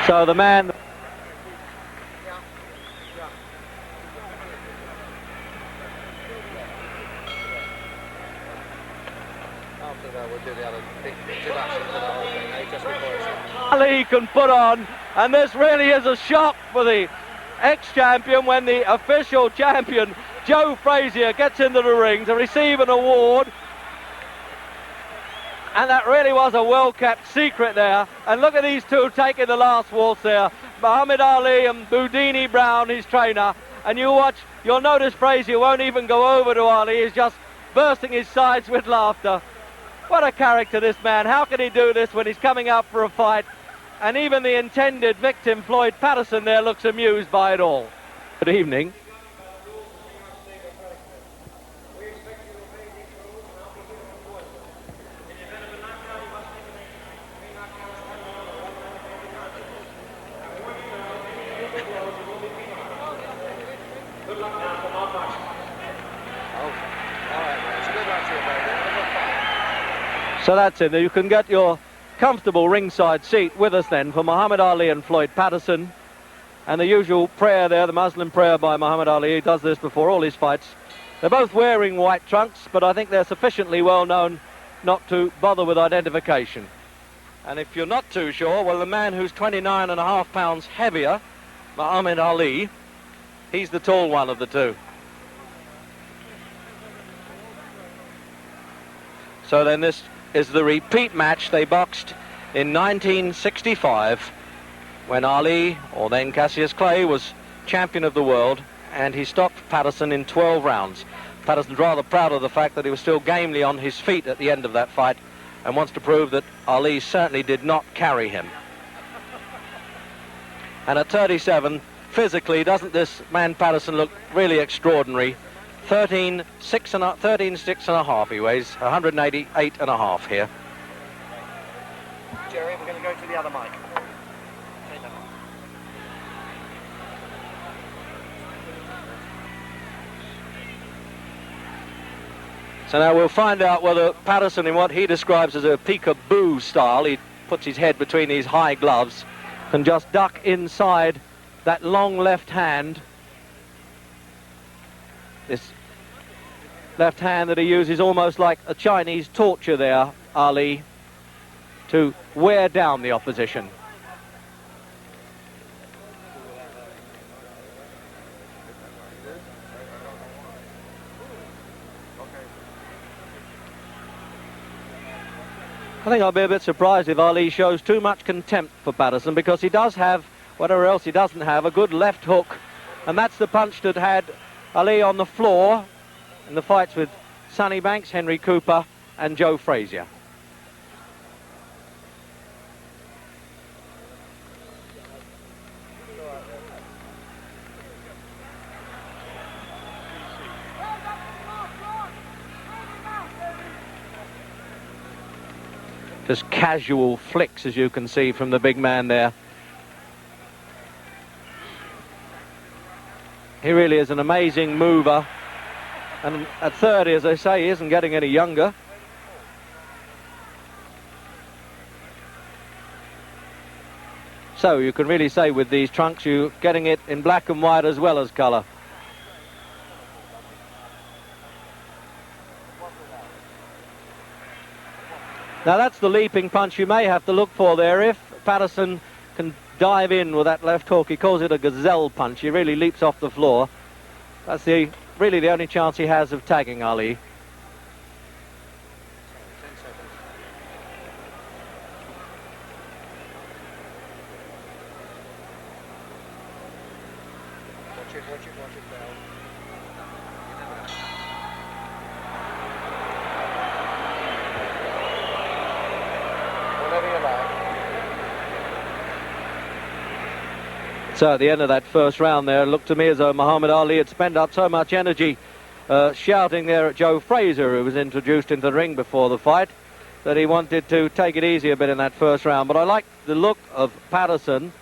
So the man... Ali can put on, and this really is a shock for the ex-champion when the official champion, Joe Frazier, gets into the ring to receive an award. And that really was a well-kept secret there. And look at these two taking the last waltz there. Muhammad Ali and Boudini Brown, his trainer. And you watch, you'll notice Frazier won't even go over to Ali. He's just bursting his sides with laughter. What a character, this man. How can he do this when he's coming up for a fight? And even the intended victim, Floyd Patterson, there looks amused by it all. Good evening. So that's it. You can get your comfortable ringside seat with us then for Muhammad Ali and Floyd Patterson. And the usual prayer there, the Muslim prayer by Muhammad Ali. He does this before all his fights. They're both wearing white trunks, but I think they're sufficiently well known not to bother with identification. And if you're not too sure, well, the man who's 29.5 pounds heavier, Muhammad Ali, he's the tall one of the two. So then this is the repeat match. They boxed in 1965 when Ali, or then Cassius Clay, was champion of the world, and he stopped Patterson in 12 rounds. Patterson's rather proud of the fact that he was still gamely on his feet at the end of that fight and wants to prove that Ali certainly did not carry him. And at 37, physically, doesn't this man Patterson look really extraordinary? 13.6 and a half he weighs, 188 and a half here. Jerry, we're going to go to the other mic. So now we'll find out whether Patterson, in what he describes as a peekaboo style, he puts his head between these high gloves, can just duck inside that long left hand. This left hand that he uses almost like a Chinese torture there, Ali, to wear down the opposition. I think I'll be a bit surprised if Ali shows too much contempt for Patterson, because he does have, whatever else he doesn't have, a good left hook. And that's the punch that had Ali on the floor in the fights with Sonny Banks, Henry Cooper and Joe Frazier. Just casual flicks, as you can see from the big man there. He really is an amazing mover. And at 30, as I say, he isn't getting any younger. So you can really say with these trunks, you're getting it in black and white as well as colour. Now that's the leaping punch you may have to look for there. If Patterson can dive in with that left hook, he calls it a gazelle punch. He really leaps off the floor. That's really the only chance he has of tagging Ali. Watch it down. So at the end of that first round there, it looked to me as though Muhammad Ali had spent up so much energy shouting there at Joe Frazier, who was introduced into the ring before the fight, that he wanted to take it easy a bit in that first round. But I like the look of Patterson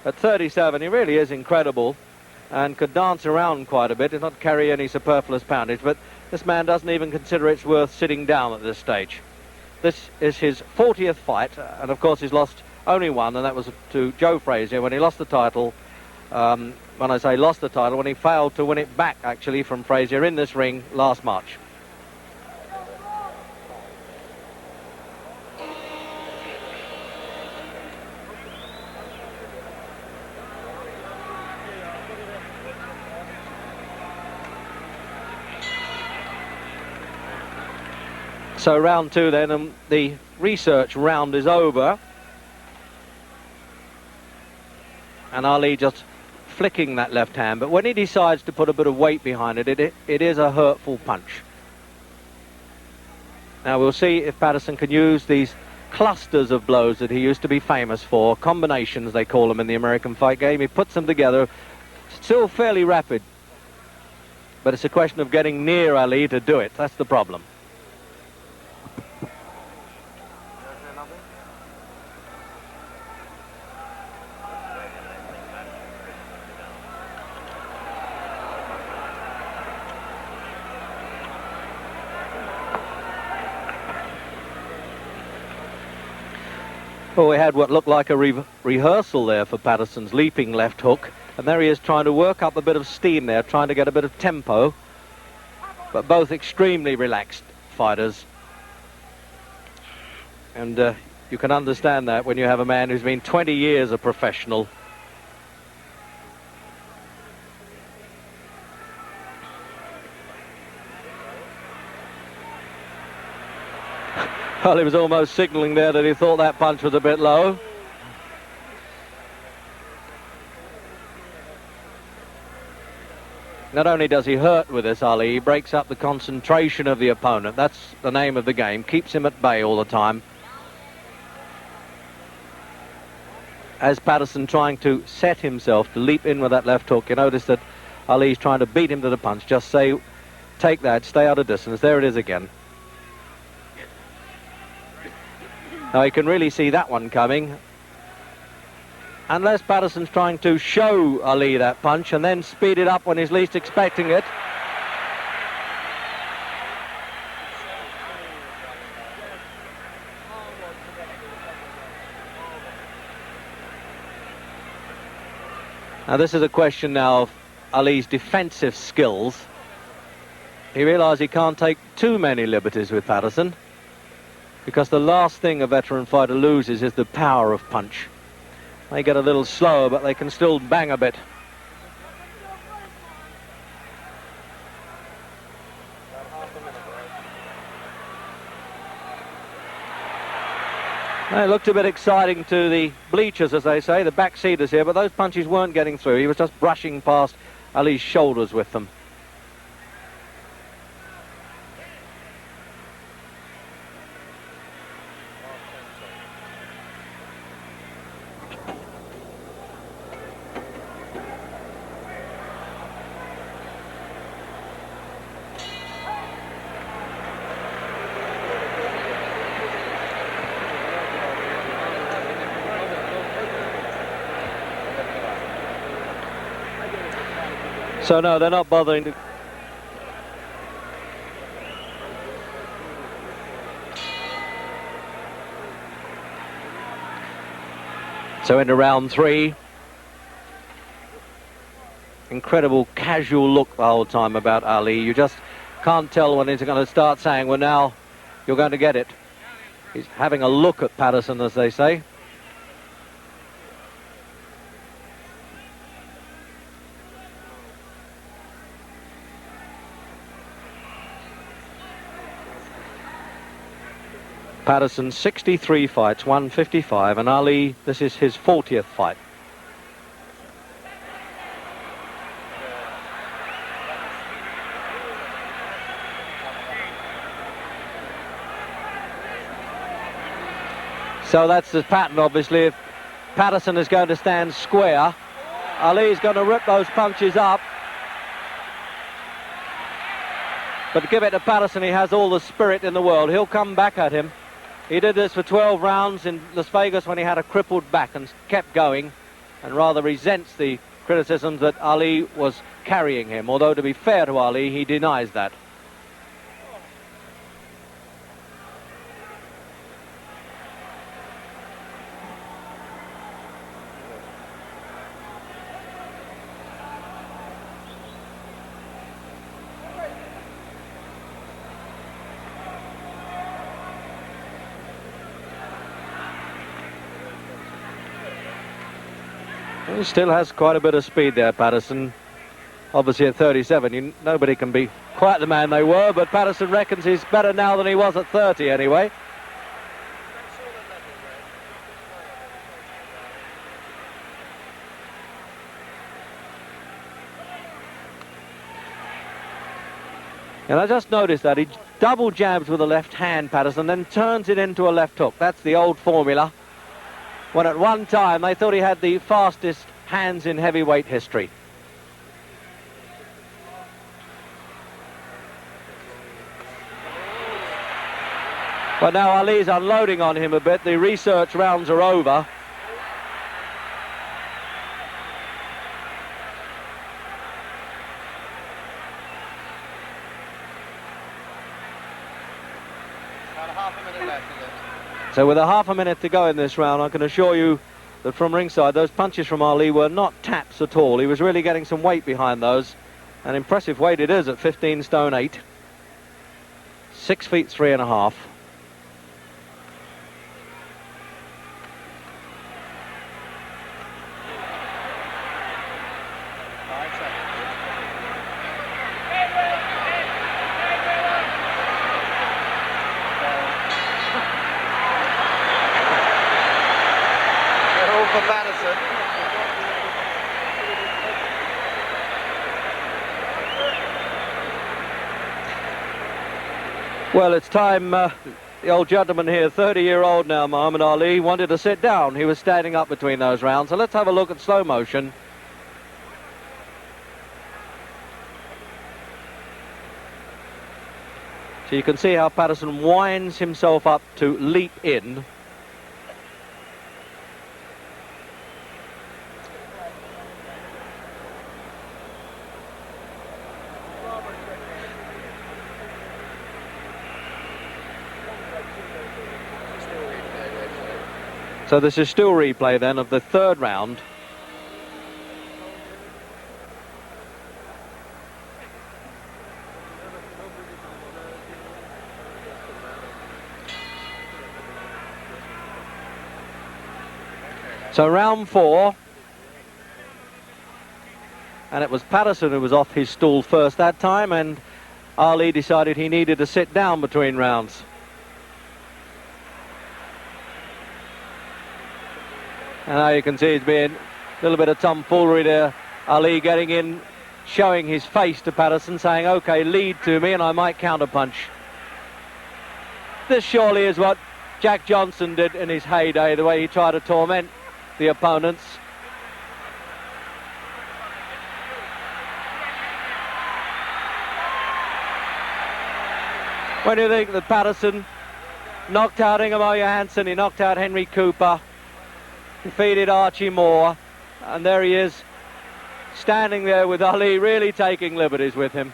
at 37. He really is incredible and could dance around quite a bit and not carry any superfluous poundage. But this man doesn't even consider it's worth sitting down at this stage. This is his 40th fight, and of course he's lost only one, and that was to Joe Frazier when he lost the title. When I say lost the title, when he failed to win it back, actually, from Frazier in this ring last March. So round two then, and the research round is over. And Ali just flicking that left hand, but when he decides to put a bit of weight behind it, it is a hurtful punch. Now we'll see if Patterson can use these clusters of blows that he used to be famous for, combinations they call them in the American fight game. He puts them together, still fairly rapid, but it's a question of getting near Ali to do it. That's the problem. Well, we had what looked like a rehearsal there for Patterson's leaping left hook, and there he is trying to work up a bit of steam there, trying to get a bit of tempo, but both extremely relaxed fighters. And you can understand that when you have a man who's been 20 years a professional. Well, he was almost signalling there that he thought that punch was a bit low. Not only does he hurt with this, Ali, he breaks up the concentration of the opponent. That's the name of the game. Keeps him at bay all the time. As Patterson trying to set himself to leap in with that left hook, you notice that Ali's trying to beat him to the punch. Just say, take that, stay out of distance. There it is again. Now you can really see that one coming. Unless Patterson's trying to show Ali that punch and then speed it up when he's least expecting it. Now this is a question now of Ali's defensive skills. He realised he can't take too many liberties with Patterson, because the last thing a veteran fighter loses is the power of punch. They get a little slower, but they can still bang a bit. It looked a bit exciting to the bleachers, as they say, the backseaters here, but those punches weren't getting through. He was just brushing past Ali's shoulders with them. So no, they're not bothering to... So into round three. Incredible casual look the whole time about Ali. You just can't tell when he's going to start saying, well, now you're going to get it. He's having a look at Patterson, as they say. Patterson 63 fights, 155, and Ali, this is his 40th fight. So that's the pattern, obviously. If Patterson is going to stand square, Ali's going to rip those punches up. But give it to Patterson, he has all the spirit in the world. He'll come back at him. He did this for 12 rounds in Las Vegas when he had a crippled back and kept going, and rather resents the criticisms that Ali was carrying him. Although, to be fair to Ali, he denies that. He still has quite a bit of speed there, Patterson. Obviously at 37, nobody can be quite the man they were, but Patterson reckons he's better now than he was at 30 anyway. And I just noticed that he double jabs with the left hand, Patterson, then turns it into a left hook. That's the old formula, when at one time they thought he had the fastest hands in heavyweight history. But now Ali's unloading on him a bit. The research rounds are over. About half a minute left, is it? So with a half a minute to go in this round, I can assure you that from ringside, those punches from Ali were not taps at all. He was really getting some weight behind those. An impressive weight it is at 15 stone 8. 6 feet 3.5. For Madison. Well, it's time. The old gentleman here, 30-year-old now, Muhammad Ali, wanted to sit down. He was standing up between those rounds. So let's have a look at slow motion. So you can see how Patterson winds himself up to leap in. So this is still replay then of the third round. So round 4. And it was Patterson who was off his stool first that time, and Ali decided he needed to sit down between rounds. And now you can see it's been a little bit of tomfoolery there. Ali getting in, showing his face to Patterson, saying, okay, lead to me and I might counterpunch. This surely is what Jack Johnson did in his heyday, the way he tried to torment the opponents. When you think that Patterson knocked out Ingemar Johansson, he knocked out Henry Cooper, defeated Archie Moore, and there he is standing there with Ali, really taking liberties with him.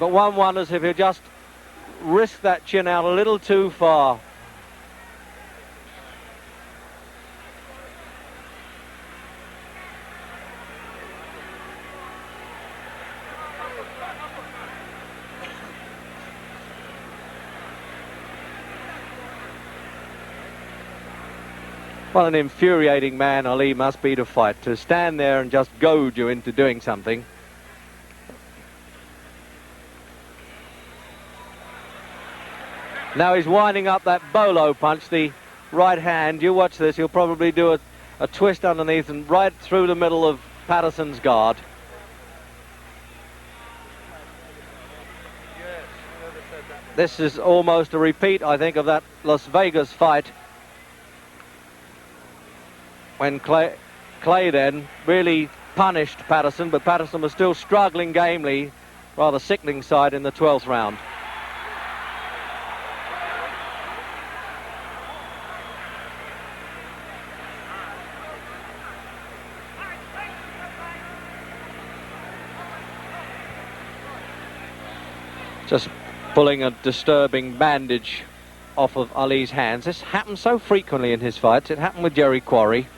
But one wonders if he'll just risk that chin out a little too far. What an infuriating man Ali must be to fight, to stand there and just goad you into doing something. Now he's winding up that bolo punch, the right hand. You watch this, he'll probably do a twist underneath and right through the middle of Patterson's guard. This is almost a repeat, I think, of that Las Vegas fight, when Clay then really punished Patterson, but Patterson was still struggling gamely, rather sickening side in the 12th round. Just pulling a disturbing bandage off of Ali's hands. This happens so frequently in his fights. It happened with Jerry Quarry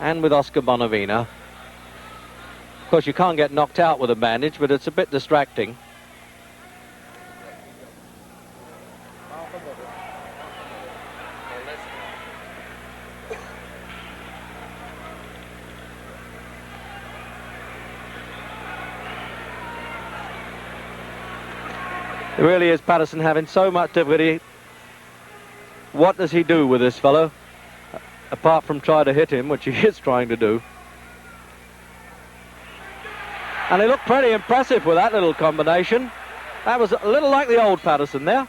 and with Oscar Bonavina. Of course, you can't get knocked out with a bandage, but it's a bit distracting. It really is Patterson having so much difficulty. What does he do with this fellow? Apart from try to hit him, which he is trying to do. And he looked pretty impressive with that little combination. That was a little like the old Patterson there.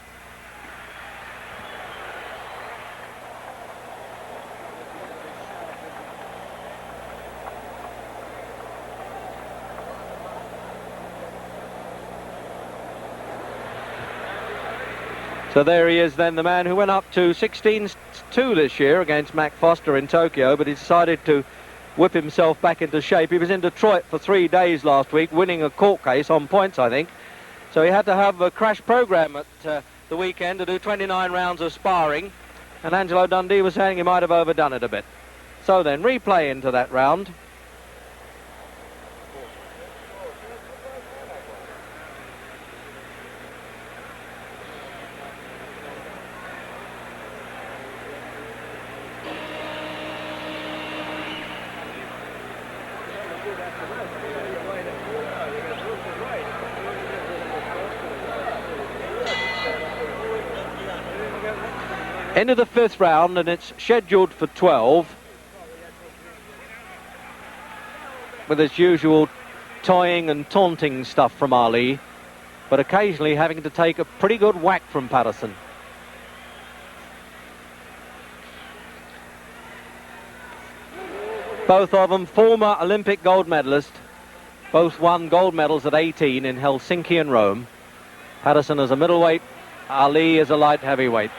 So there he is then, the man who went up to 16-2 this year against Mac Foster in Tokyo, but he decided to whip himself back into shape. He was in Detroit for 3 days last week, winning a court case on points, I think. So he had to have a crash program at the weekend to do 29 rounds of sparring, and Angelo Dundee was saying he might have overdone it a bit. So then, replay into that round. Into the 5th round, and it's scheduled for 12, with its usual toying and taunting stuff from Ali, but occasionally having to take a pretty good whack from Patterson. Both of them former Olympic gold medalists. Both won gold medals at 18 in Helsinki and Rome. Patterson as a middleweight, Ali as a light heavyweight.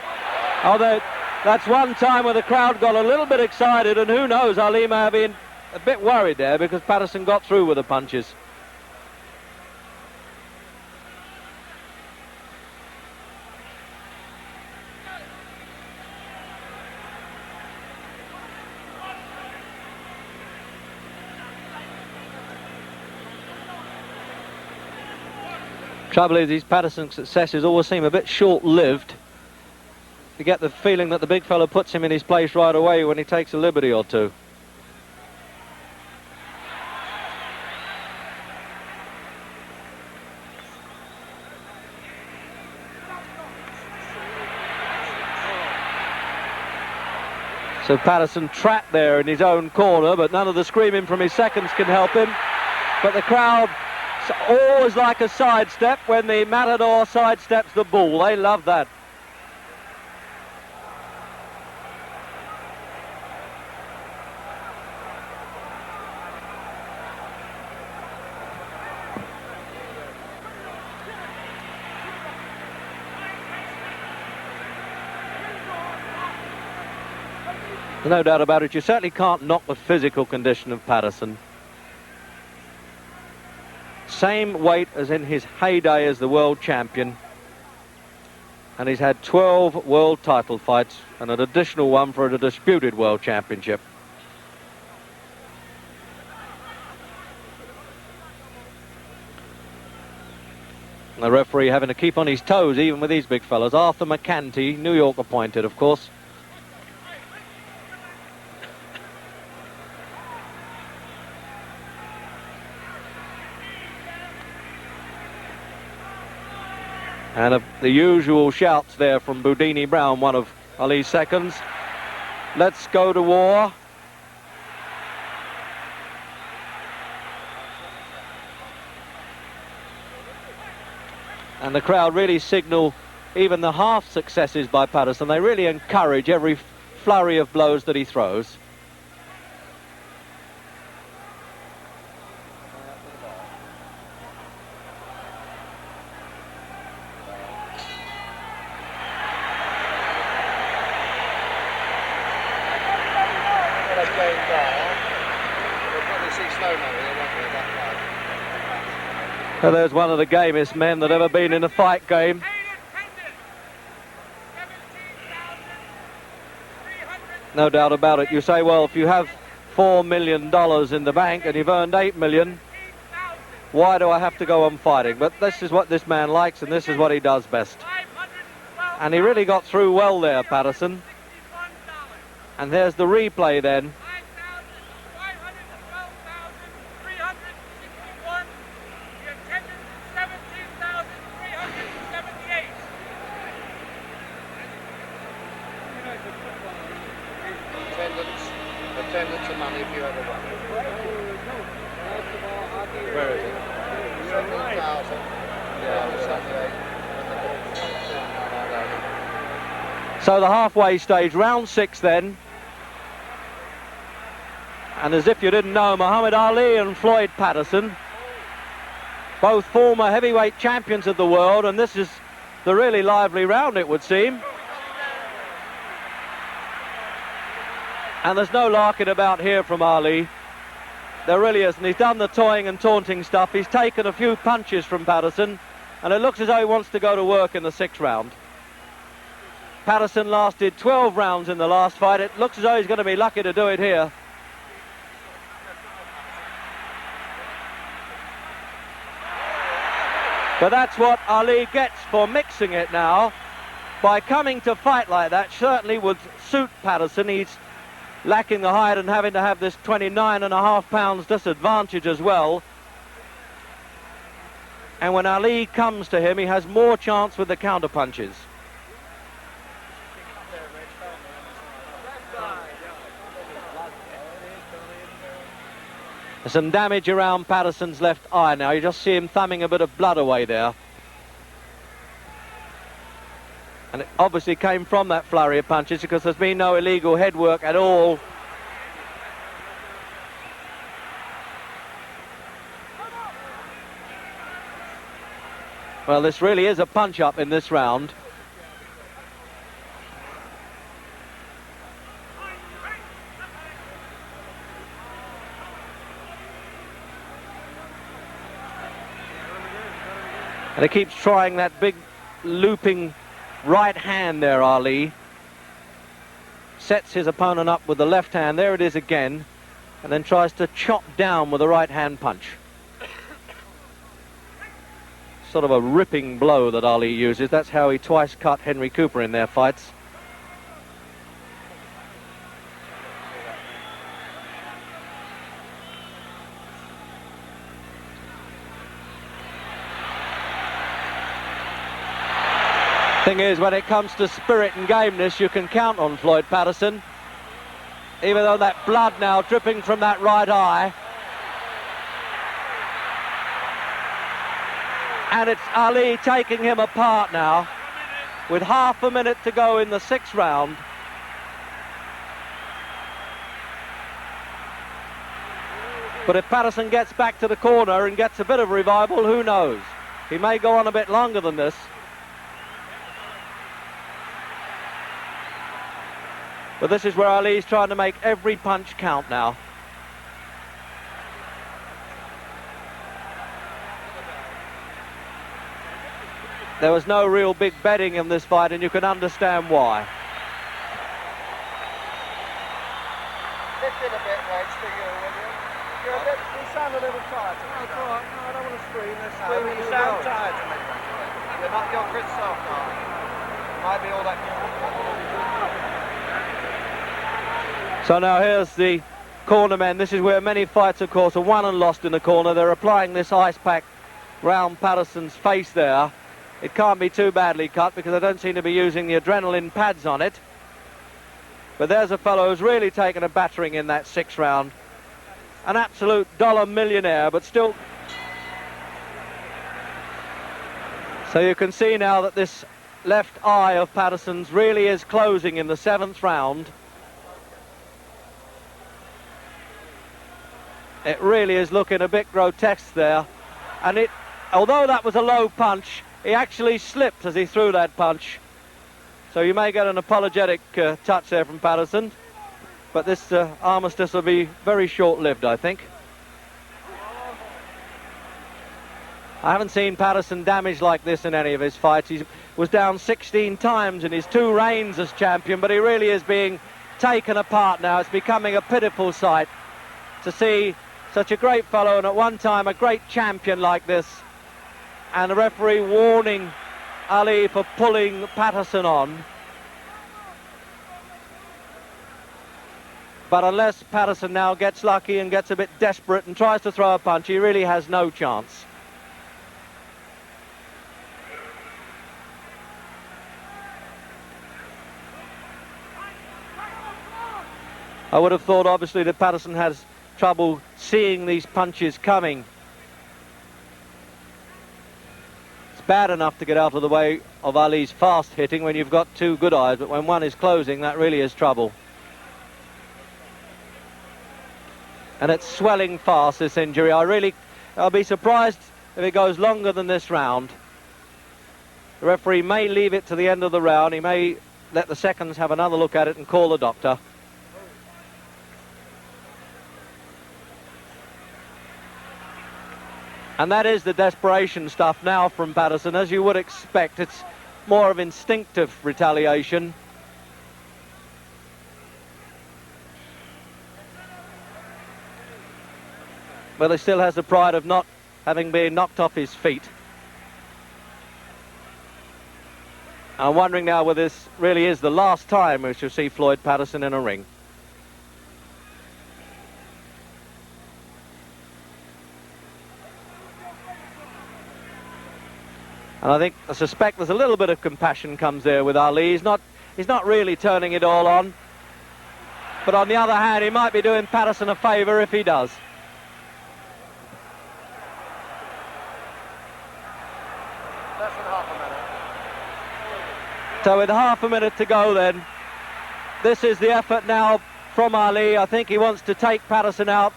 Although that's one time where the crowd got a little bit excited, and who knows, Ali may have been a bit worried there because Patterson got through with the punches. Trouble is, these Patterson successes always seem a bit short-lived. You get the feeling that the big fella puts him in his place right away when he takes a liberty or two. So Patterson trapped there in his own corner, but none of the screaming from his seconds can help him. But the crowd always like a sidestep when the matador sidesteps the bull. They love that. No doubt about it, you certainly can't knock the physical condition of Patterson. Same weight as in his heyday as the world champion. And he's had 12 world title fights and an additional one for a disputed world championship. The referee having to keep on his toes even with these big fellas. Arthur McCanty, New York appointed, of course. And the usual shouts there from Boudini Brown, one of Ali's seconds. Let's go to war. And the crowd really signal even the half successes by Patterson. They really encourage every flurry of blows that he throws. maybe, they won't be that high. So there's one of the gamest men that ever been in a fight game. No doubt about it. You say, well, if you have $4 million in the bank and you've earned $8 million, why do I have to go on fighting? But this is what this man likes, and this is what he does best. And he really got through well there, Patterson. And there's the replay then. Attendance and money if you ever won. Where is it? 17,000. Yeah, so the halfway stage, round 6 then. And as if you didn't know, Muhammad Ali and Floyd Patterson, both former heavyweight champions of the world, and this is the really lively round, it would seem. And there's no larking about here from Ali. There really isn't. He's done the toying and taunting stuff. He's taken a few punches from Patterson, and it looks as though he wants to go to work in the 6th round. Patterson lasted 12 rounds in the last fight. It looks as though he's going to be lucky to do it here. But that's what Ali gets for mixing it now. By coming to fight like that, certainly would suit Patterson. He's lacking the height and having to have this 29.5 pounds disadvantage as well. And when Ali comes to him, he has more chance with the counter punches. There's some damage around Patterson's left eye now. You just see him thumbing a bit of blood away there. And it obviously came from that flurry of punches because there's been no illegal head work at all. Well, this really is a punch-up in this round. And he keeps trying that big looping right hand there, Ali. Sets his opponent up with the left hand. There it is again. And then tries to chop down with a right hand punch. Sort of a ripping blow that Ali uses. That's how he twice cut Henry Cooper in their fights. Thing is, when it comes to spirit and gameness, you can count on Floyd Patterson. Even though that blood now dripping from that right eye. And it's Ali taking him apart now, with half a minute to go in the 6th round. But if Patterson gets back to the corner and gets a bit of revival, who knows? He may go on a bit longer than this. But this is where Ali's trying to make every punch count now. There was no real big betting in this fight, and you can understand why. Lift it a bit, Reg, for you, will you? You sound a little tired to me. That's all right. No, I don't want to scream. Let's No, scream. you sound tired to me. You're not your good self, are you? Might be all that. So now here's the corner men. This is where many fights, of course, are won and lost in the corner. They're applying this ice pack round Patterson's face there. It can't be too badly cut because they don't seem to be using the adrenaline pads on it. But there's a fellow who's really taken a battering in that 6th round. An absolute dollar millionaire, but still. So you can see now that this left eye of Patterson's really is closing in the 7th round. It really is looking a bit grotesque there. And it, although that was a low punch, he actually slipped as he threw that punch. So you may get an apologetic touch there from Patterson. But this armistice will be very short-lived, I think. I haven't seen Patterson damaged like this in any of his fights. He was down 16 times in his 2 reigns as champion, but he really is being taken apart now. It's becoming a pitiful sight to see such a great fellow and at one time a great champion like this, and the referee warning Ali for pulling Patterson on. But unless Patterson now gets lucky and gets a bit desperate and tries to throw a punch, he really has no chance. I would have thought, obviously, that Patterson has trouble seeing these punches coming. It's bad enough to get out of the way of Ali's fast hitting when you've got 2 good eyes, but when one is closing, that really is trouble. And it's swelling fast, this injury. I'll be surprised if it goes longer than this round. The referee may leave it to the end of the round. He may let the seconds have another look at it and call the doctor. And that is the desperation stuff now from Patterson, as you would expect. It's more of instinctive retaliation. But he still has the pride of not having been knocked off his feet. I'm wondering now whether this really is the last time we shall see Floyd Patterson in a ring. And I suspect there's a little bit of compassion comes there with Ali. He's not really turning it all on. But on the other hand, he might be doing Patterson a favour if he does. Less than half a minute. So with half a minute to go then, this is the effort now from Ali. I think he wants to take Patterson out.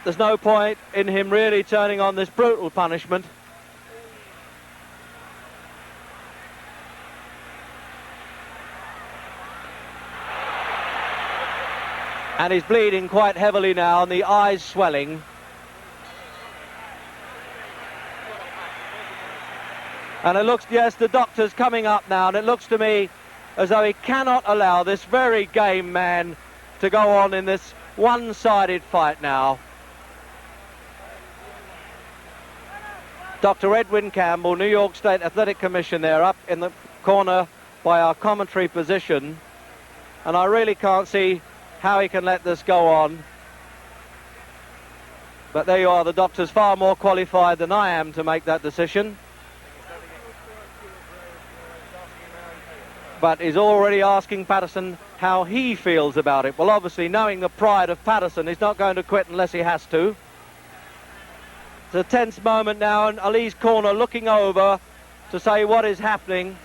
There's no point in him really turning on this brutal punishment. And he's bleeding quite heavily now, and the eyes swelling. And it looks, yes, the doctor's coming up now, and it looks to me as though he cannot allow this very game man to go on in this one-sided fight now. Dr. Edwin Campbell, New York State Athletic Commission there, up in the corner by our commentary position. And I really can't see how he can let this go on. But there you are, the doctor's far more qualified than I am to make that decision. But he's already asking Patterson how he feels about it. Well, obviously, knowing the pride of Patterson, he's not going to quit unless he has to. It's a tense moment now, and Ali's corner looking over to say what is happening.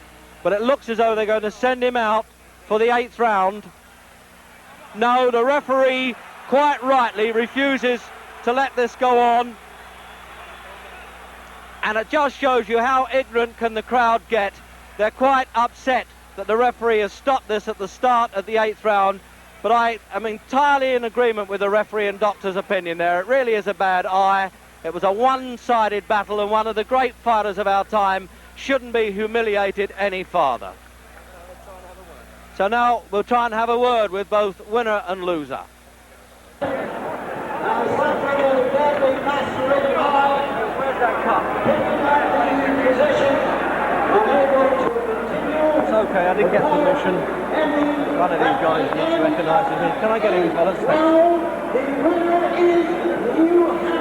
But it looks as though they're going to send him out for the 8th round. No, the referee quite rightly refuses to let this go on. And it just shows you how ignorant can the crowd get. They're quite upset that the referee has stopped this at the start of the 8th round. But I am entirely in agreement with the referee and doctor's opinion there. It really is a bad eye. It was a one-sided battle, and one of the great fighters of our time shouldn't be humiliated any farther. So now we'll try and have a word with both winner and loser. Where's that cup? It's okay, I didn't get permission. One of these guys recognises me. Can I get in, fellas? Thanks.